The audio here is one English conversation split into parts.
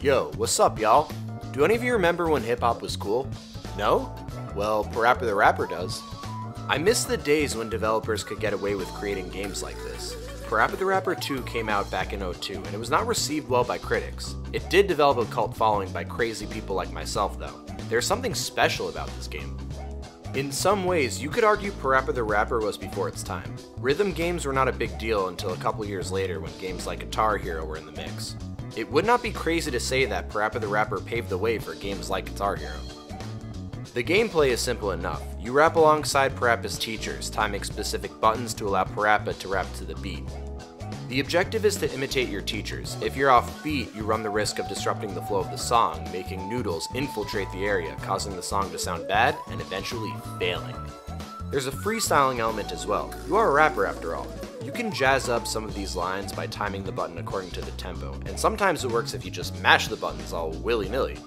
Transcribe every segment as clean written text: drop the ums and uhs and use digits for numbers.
Yo, what's up, y'all? Do any of you remember when hip-hop was cool? No? Well, Parappa the Rapper does. I miss the days when developers could get away with creating games like this. Parappa the Rapper 2 came out back in '02, and it was not received well by critics. It did develop a cult following by crazy people like myself, though. There's something special about this game. In some ways, you could argue Parappa the Rapper was before its time. Rhythm games were not a big deal until a couple years later when games like Guitar Hero were in the mix. It would not be crazy to say that Parappa the Rapper paved the way for games like Guitar Hero. The gameplay is simple enough. You rap alongside Parappa's teachers, timing specific buttons to allow Parappa to rap to the beat. The objective is to imitate your teachers. If you're off beat, you run the risk of disrupting the flow of the song, making noodles infiltrate the area, causing the song to sound bad, and eventually failing. There's a freestyling element as well. You are a rapper after all. You can jazz up some of these lines by timing the button according to the tempo, and sometimes it works if you just mash the buttons all willy-nilly.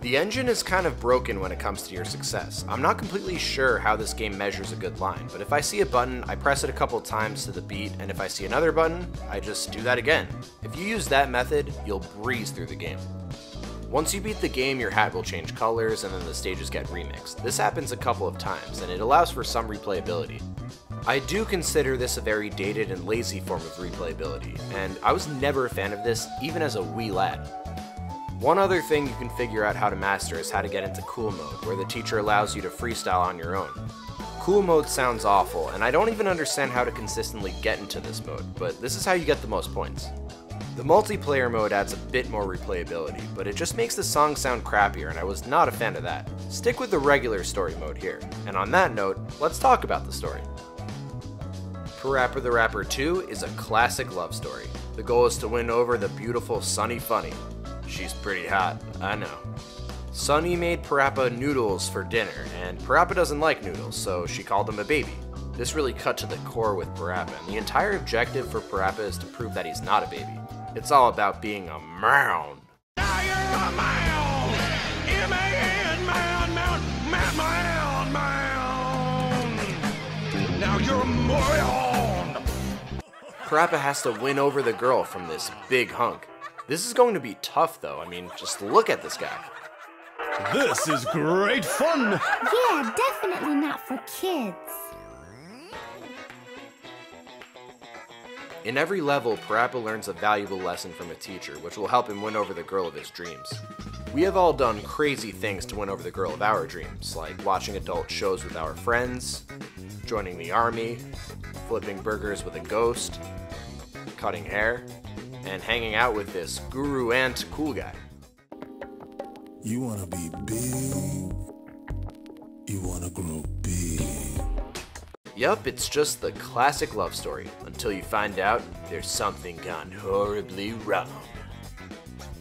The engine is kind of broken when it comes to your success. I'm not completely sure how this game measures a good line, but if I see a button, I press it a couple times to the beat, and if I see another button, I just do that again. If you use that method, you'll breeze through the game. Once you beat the game, your hat will change colors, and then the stages get remixed. This happens a couple of times, and it allows for some replayability. I do consider this a very dated and lazy form of replayability, and I was never a fan of this, even as a wee lad. One other thing you can figure out how to master is how to get into cool mode, where the teacher allows you to freestyle on your own. Cool mode sounds awful, and I don't even understand how to consistently get into this mode, but this is how you get the most points. The multiplayer mode adds a bit more replayability, but it just makes the song sound crappier, and I was not a fan of that. Stick with the regular story mode here, and on that note, let's talk about the story. Parappa the Rapper 2 is a classic love story. The goal is to win over the beautiful Sunny Funny. She's pretty hot, I know. Sunny made Parappa noodles for dinner, and Parappa doesn't like noodles, so she called him a baby. This really cut to the core with Parappa, and the entire objective for Parappa is to prove that he's not a baby. It's all about being a mound. Now you're a mound! M-A-N, mound, mound, mound, mound! Now you're a mound! Parappa has to win over the girl from this big hunk. This is going to be tough though, I mean, just look at this guy. This is great fun! Yeah, definitely not for kids. In every level, Parappa learns a valuable lesson from a teacher, which will help him win over the girl of his dreams. We have all done crazy things to win over the girl of our dreams, like watching adult shows with our friends, joining the army, flipping burgers with a ghost, cutting hair, and hanging out with this guru ant cool guy. You wanna be big, you wanna grow big. Yup, it's just the classic love story, until you find out there's something gone horribly wrong.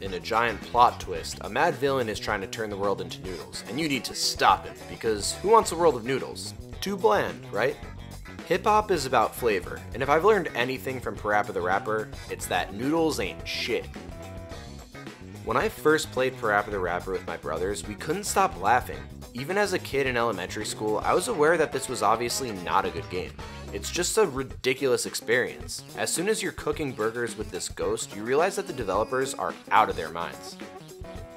In a giant plot twist, a mad villain is trying to turn the world into noodles, and you need to stop him, because who wants a world of noodles? Too bland, right? Hip-hop is about flavor, and if I've learned anything from Parappa the Rapper, it's that noodles ain't shit. When I first played Parappa the Rapper with my brothers, we couldn't stop laughing. Even as a kid in elementary school, I was aware that this was obviously not a good game. It's just a ridiculous experience. As soon as you're cooking burgers with this ghost, you realize that the developers are out of their minds.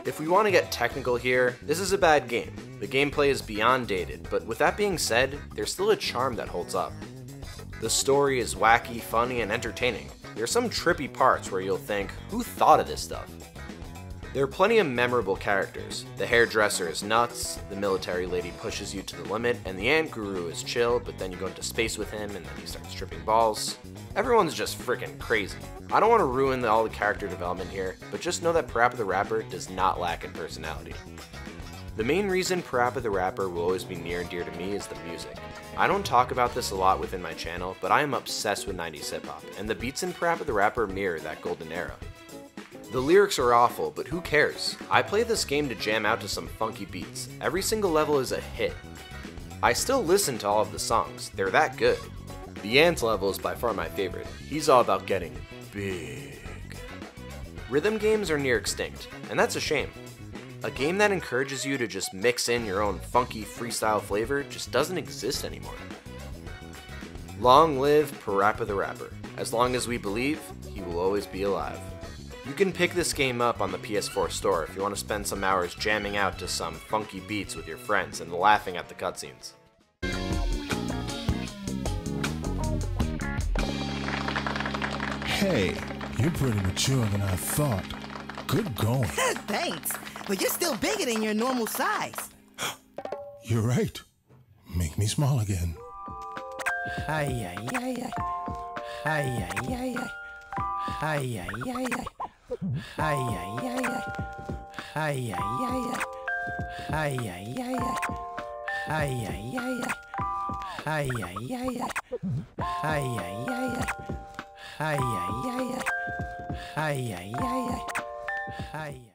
If we want to get technical here, this is a bad game. The gameplay is beyond dated, but with that being said, there's still a charm that holds up. The story is wacky, funny, and entertaining. There's some trippy parts where you'll think, who thought of this stuff? There are plenty of memorable characters. The hairdresser is nuts, the military lady pushes you to the limit, and the ant guru is chill, but then you go into space with him and then he starts tripping balls. Everyone's just freaking crazy. I don't want to ruin all the character development here, but just know that Parappa the Rapper does not lack in personality. The main reason Parappa the Rapper will always be near and dear to me is the music. I don't talk about this a lot within my channel, but I am obsessed with 90s hip-hop, and the beats in Parappa the Rapper mirror that golden era. The lyrics are awful, but who cares? I play this game to jam out to some funky beats. Every single level is a hit. I still listen to all of the songs, they're that good. The Ant level is by far my favorite. He's all about getting big. Rhythm games are near extinct, and that's a shame. A game that encourages you to just mix in your own funky freestyle flavor just doesn't exist anymore. Long live Parappa the Rapper. As long as we believe, he will always be alive. You can pick this game up on the PS4 store if you want to spend some hours jamming out to some funky beats with your friends and laughing at the cutscenes. Hey, you're pretty mature than I thought. Good going. Thanks, but you're still bigger than your normal size. You're right. Make me small again. Ay, ay, ay, ay. Ay, ay, ay, ay. Ay, ay, ay, ay. Ay, ay, ay, ay. Ay, ay, ay, ay. Ay, ay, ay, ay. Ay, ay, ay, ay. Ay, ay, ay, ay. Ay, ay, ay, ay. Ay, ay, ay, ay. Ay, ay, ay, ay. Ay.